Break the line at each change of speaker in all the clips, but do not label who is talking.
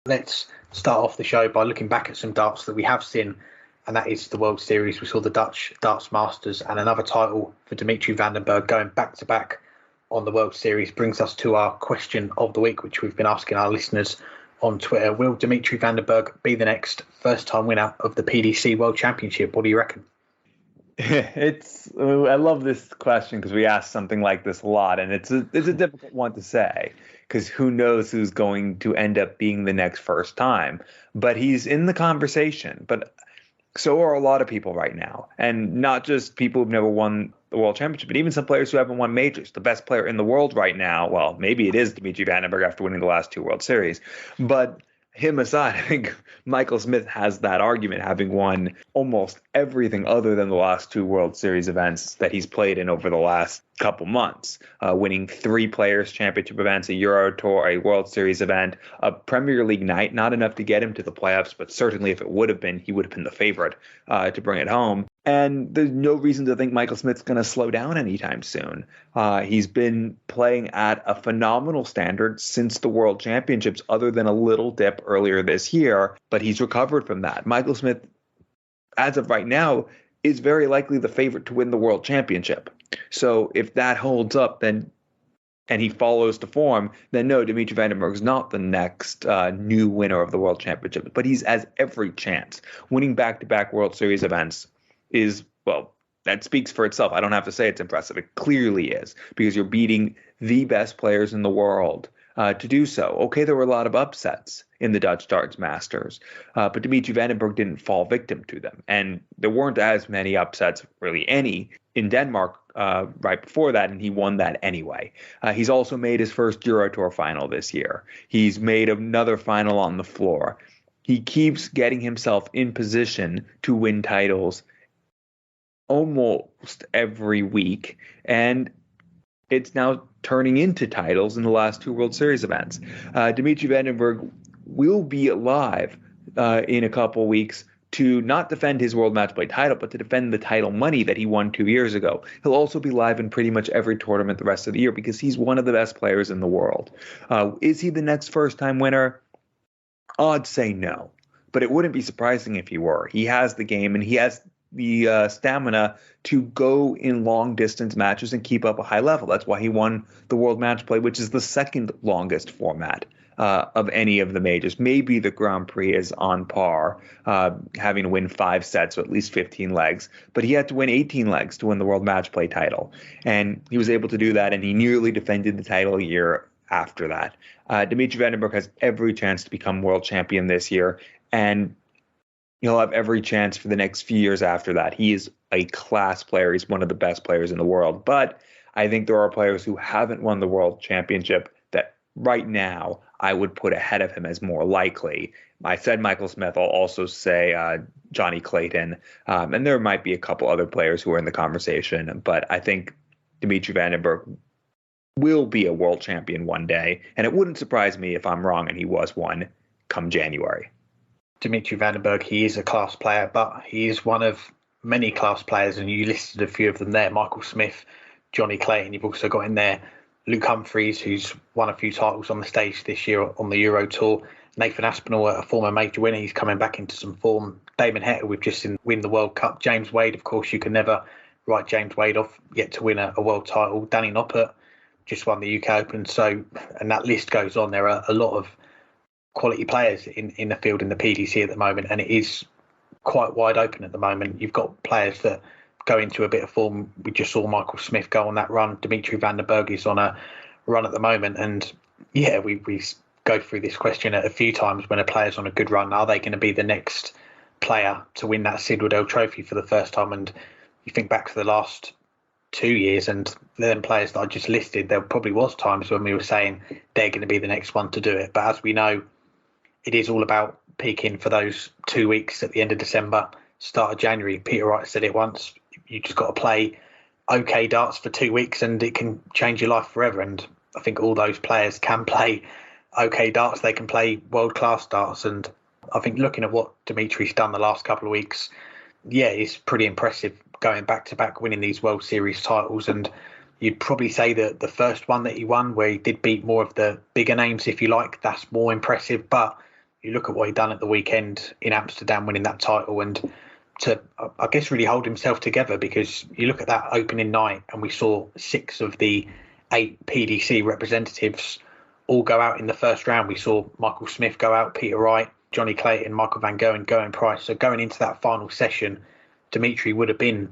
Let's start off the show by looking back at some darts that we have seen, and that is the World Series. We saw the Dutch Darts Masters, and another title for Dimitri van den Bergh going back-to-back on the World Series brings us to our question of the week, which we've been asking our listeners on Twitter. Will Dimitri van den Bergh be the next first-time winner of the PDC World Championship? What do you reckon?
I love this question because we ask something like this a lot, and it's a difficult one to say because who knows who's going to end up being the next first time. But he's in the conversation. But so are a lot of people right now, and not just people who've never won the World Championship, but even some players who haven't won majors. The best player in the world right now, well, maybe it is Dimitri van den Bergh after winning the last two World Series, but him aside, I think Michael Smith has that argument, having won almost everything other than the last two World Series events that he's played in over the last couple months, winning 3 Players' Championship events, a Euro Tour, a World Series event, a Premier League night, not enough to get him to the playoffs, but certainly if it would have been, he would have been the favorite to bring it home. And there's no reason to think Michael Smith's going to slow down anytime soon. He's been playing at a phenomenal standard since the World Championships, other than a little dip earlier this year, but he's recovered from that. Michael Smith, as of right now, is very likely the favorite to win the World Championship. So if that holds up, then and he follows the form, then no, Dimitri van den Bergh is not the next new winner of the World Championship, but he has every chance. Winning back-to-back World Series events is, well, that speaks for itself. I don't have to say it's impressive. It clearly is, because you're beating the best players in the world to do so. Okay, there were a lot of upsets in the Dutch Darts Masters, but Dimitri van den Bergh didn't fall victim to them. And there weren't as many upsets, really any, in Denmark right before that, and he won that anyway. He's also made his first Euro Tour final this year. He's made another final on the floor. He keeps getting himself in position to win titles almost every week, and it's now turning into titles in the last two World Series events. Dimitri van den Bergh will be alive in a couple weeks to not defend his World Match Play title, but to defend the title money that he won 2 years ago. He'll also be live in pretty much every tournament the rest of the year because he's one of the best players in the world. Is he the next first-time winner? I'd say no, but it wouldn't be surprising if he were. He has the game, and he has the stamina to go in long distance matches and keep up a high level. That's why he won the World Match Play, which is the second longest format of any of the majors. Maybe the Grand Prix is on par, having to win 5 sets, so at least 15 legs. But he had to win 18 legs to win the World Match Play title. And he was able to do that, and he nearly defended the title a year after that. Dimitri van den Bergh has every chance to become world champion this year, and he'll have every chance for the next few years after that. He is a class player. He's one of the best players in the world. But I think there are players who haven't won the World Championship that right now I would put ahead of him as more likely. I said Michael Smith. I'll also say Johnny Clayton. And there might be a couple other players who are in the conversation. But I think Dimitri van den Bergh will be a world champion one day. And it wouldn't surprise me if I'm wrong and he was one come January.
Dimitri van den Bergh, he is a class player, but he is one of many class players, and you listed a few of them there. Michael Smith, Johnny Clayton. You've also got in there Luke Humphries, who's won a few titles on the stage this year on the Euro Tour. Nathan Aspinall, a former major winner, he's coming back into some form. Damon Heta, we've just seen win the World Cup. James Wade, of course, you can never write James Wade off, yet to win a world title. Danny Noppert just won the UK Open. So, and that list goes on. There are a lot of quality players in the field in the PDC at the moment, and it is quite wide open at the moment. You've got players that go into a bit of form. We just saw Michael Smith go on that run. Dimitri van den Bergh is on a run at the moment, and yeah, we go through this question a few times. When a player's on a good run, are they going to be the next player to win that Sid Waddell Trophy for the first time? And you think back to the last 2 years, and then players that I just listed, there probably was times when we were saying they're going to be the next one to do it. But as we know, it is all about peaking for those 2 weeks at the end of December, start of January. Peter Wright said it once, you just got to play okay darts for 2 weeks and it can change your life forever. And I think all those players can play okay darts. They can play world-class darts. And I think looking at what Dimitri's done the last couple of weeks, yeah, it's pretty impressive going back-to-back, winning these World Series titles. And you'd probably say that the first one that he won, where he did beat more of the bigger names, if you like, that's more impressive. But you look at what he'd done at the weekend in Amsterdam, winning that title, and to, I guess, really hold himself together, because you look at that opening night and we saw 6 of the 8 PDC representatives all go out in the first round. We saw Michael Smith go out, Peter Wright, Johnny Clayton, Michael Van Gogh and Gerwyn Price. So going into that final session, Dimitri would have been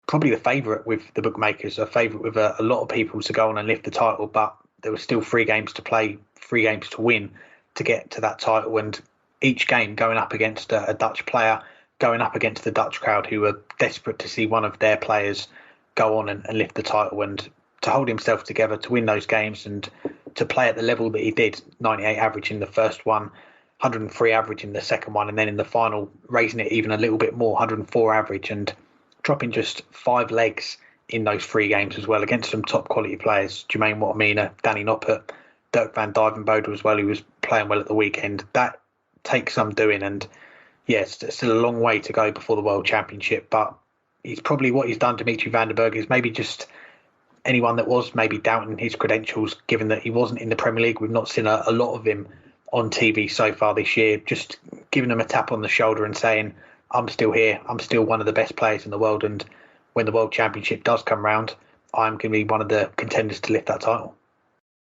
probably the favourite with the bookmakers, a favourite with a lot of people to go on and lift the title, but there were still 3 games to play, 3 games to win to get to that title, and each game going up against a Dutch player, going up against the Dutch crowd who were desperate to see one of their players go on and lift the title, and to hold himself together to win those games and to play at the level that he did, 98 average in the first one, 103 average in the second one, and then in the final raising it even a little bit more, 104 average, and dropping just 5 legs in those 3 games as well against some top quality players. Jermaine Wattimena, Danny Noppert, Dirk van Dijvenbode as well, who was playing well at the weekend. That takes some doing, and yes, it's still a long way to go before the World Championship, but he's probably, what he's done, Dimitri van der Bergh, is maybe just anyone that was maybe doubting his credentials, given that he wasn't in the Premier League. We've not seen a lot of him on TV so far this year, just giving him a tap on the shoulder and saying, I'm still here, I'm still one of the best players in the world, and when the World Championship does come round, I'm going to be one of the contenders to lift that title.